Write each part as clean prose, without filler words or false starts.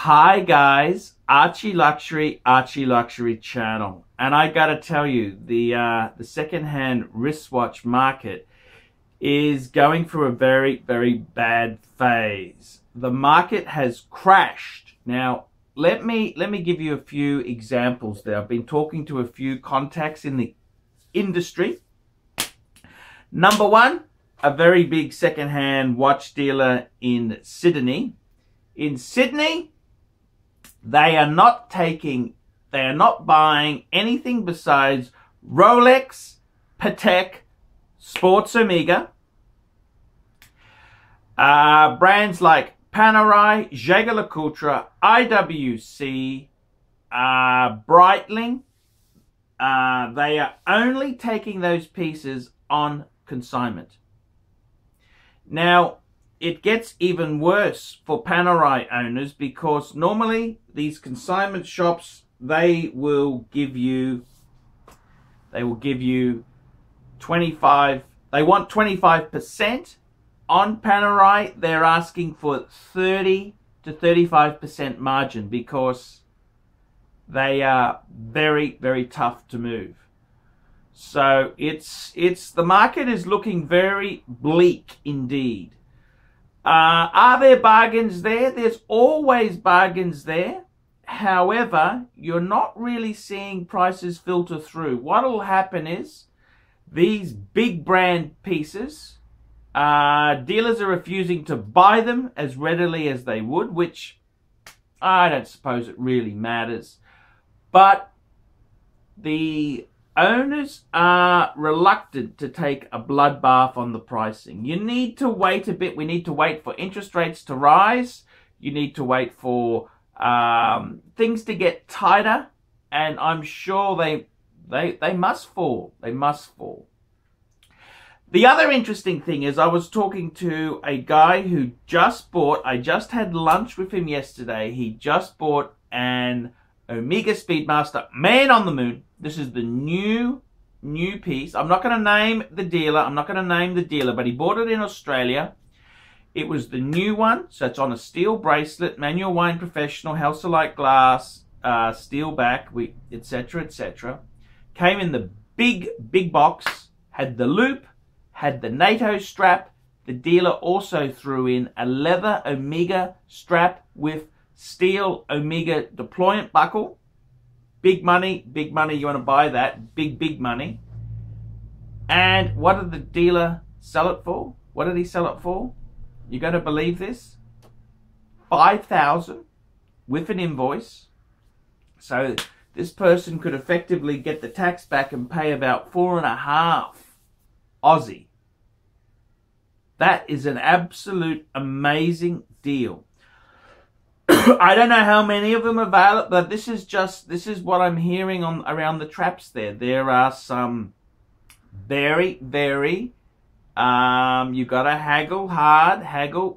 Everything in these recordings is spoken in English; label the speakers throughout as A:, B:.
A: Hi guys, ArchieLuxury channel, and I gotta tell you, the second-hand wristwatch market is going through a very bad phase. The market has crashed. Now, let me give you a few examples there. I've been talking to a few contacts in the industry. Number one, a very big second-hand watch dealer in Sydney. In Sydney, they are not buying anything besides Rolex, Patek, Sports Omega, brands like Panerai, Jaeger-LeCoultre, IWC, Breitling. They are only taking those pieces on consignment. Now, it gets even worse for Panerai owners because normally these consignment shops, they will give you 25, they want 25%. On Panerai, they're asking for 30 to 35% margin because they are very tough to move. So the market is looking very bleak indeed. Are there bargains there? There's always bargains there. However, you're not really seeing prices filter through. What will happen is these big brand pieces, dealers are refusing to buy them as readily as they would, which I don't suppose it really matters. But the owners are reluctant to take a bloodbath on the pricing. You need to wait a bit. We need to wait for interest rates to rise. You need to wait for things to get tighter, and I'm sure they must fall. They must fall. The other interesting thing is I was talking to a guy who just bought, I just had lunch with him yesterday. He just bought an Omega Speedmaster Man on the Moon. This is the new piece. I'm not going to name the dealer. But he bought it in Australia. It was the new one. So it's on a steel bracelet, manual wind professional, Halcyon glass, steel back, etc. Came in the big box, had the loop, had the NATO strap. The dealer also threw in a leather Omega strap with steel Omega deployment buckle. Big money, you want to buy that. Big money. And what did the dealer sell it for? What did he sell it for? You got to believe this? $5,000 with an invoice. So this person could effectively get the tax back and pay about 4.5 Aussie. That is an absolute amazing deal. I don't know how many of them are available, but this is what I'm hearing around the traps there. There are some very, you gotta haggle hard,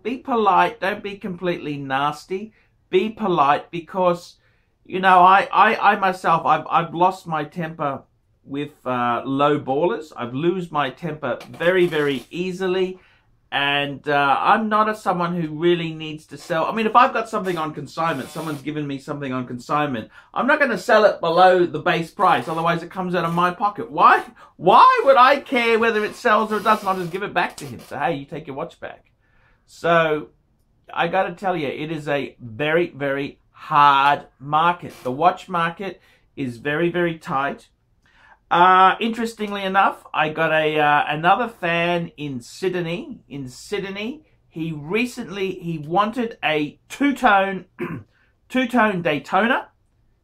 A: be polite, don't be completely nasty, be polite because, you know, I myself, I've lost my temper with low ballers. I've lost my temper very easily. And I'm not someone who really needs to sell. I mean, if I've got something on consignment, someone's given me something on consignment, I'm not going to sell it below the base price. Otherwise, it comes out of my pocket. Why would I care whether it sells or it doesn't? I'll just give it back to him. So, hey, you take your watch back. So, I got to tell you, it is a very hard market. The watch market is very tight. Interestingly enough, I got another fan in Sydney. He wanted a two-tone Daytona,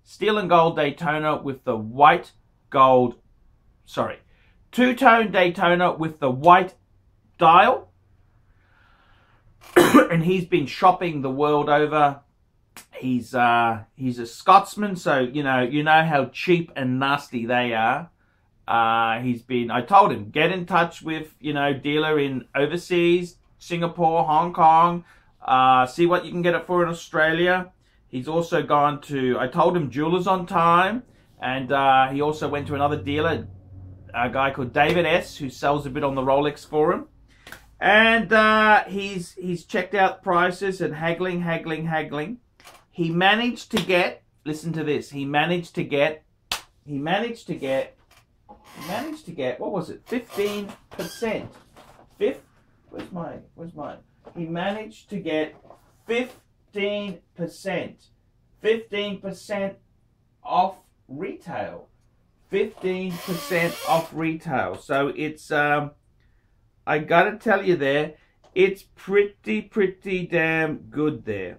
A: steel and gold Daytona with the white gold. Sorry, two-tone Daytona with the white dial, and he's been shopping the world over. He's a Scotsman, so you know how cheap and nasty they are. I told him, get in touch with, dealer in overseas, Singapore, Hong Kong, see what you can get it for in Australia. He's also gone to, I told him Jewellers on Time, and he also went to another dealer, a guy called David S, who sells a bit on the Rolex for him. And he's checked out prices and haggling. he managed to get, listen to this, he managed to get, what was it, 15%. Where's mine? He managed to get 15% off retail. 15% off retail. So it's, I gotta tell you there, it's pretty damn good there.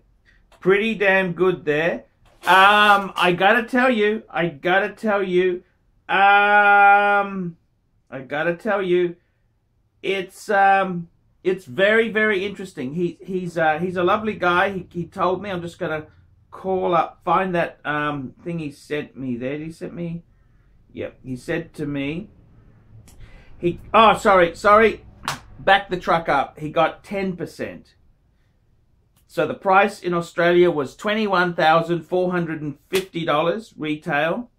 A: Pretty damn good there. I gotta tell you, it's very, very interesting. He's a lovely guy. He told me, I'm just gonna call up, find that thing he sent me there. Did he send me? Yep, he said to me, oh, sorry, back the truck up. He got 10%. So the price in Australia was $21,450 retail.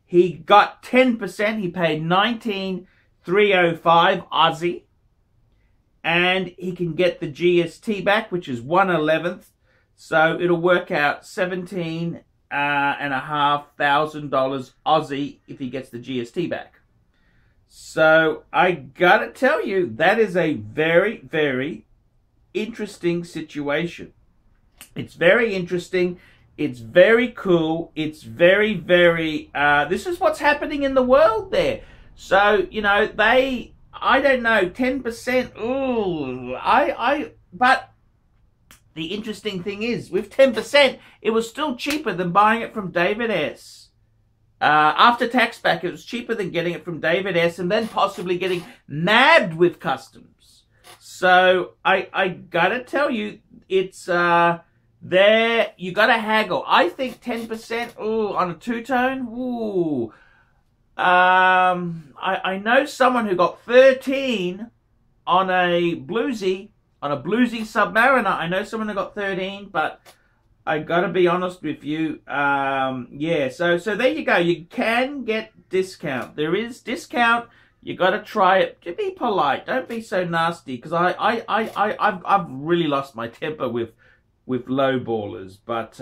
A: He got 10%. He paid $19,305 Aussie. And he can get the GST back, which is 1/11. So it'll work out $17,500 Aussie if he gets the GST back. So I gotta tell you, that is a very, very interesting situation. It's very interesting. It's very cool. It's very, very, this is what's happening in the world there. So, you know, I don't know, 10%, ooh, but the interesting thing is, with 10%, it was still cheaper than buying it from David S. After tax back, it was cheaper than getting it from David S. and then possibly getting nabbed with customs. So I gotta tell you, it's there. You gotta haggle. I think 10%. Ooh, on a two-tone. Ooh. I know someone who got 13 on a bluesy Submariner. I know someone who got 13, but I gotta be honest with you. Yeah. So there you go. You can get discount. There is discount. You gotta try it. Be polite. Don't be so nasty. Because I've really lost my temper with lowballers. But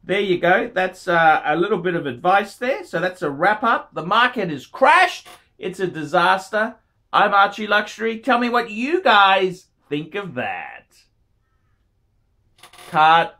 A: there you go. That's a little bit of advice there. So that's a wrap up. The market has crashed. It's a disaster. I'm ArchieLuxury. Tell me what you guys think of that. Cut.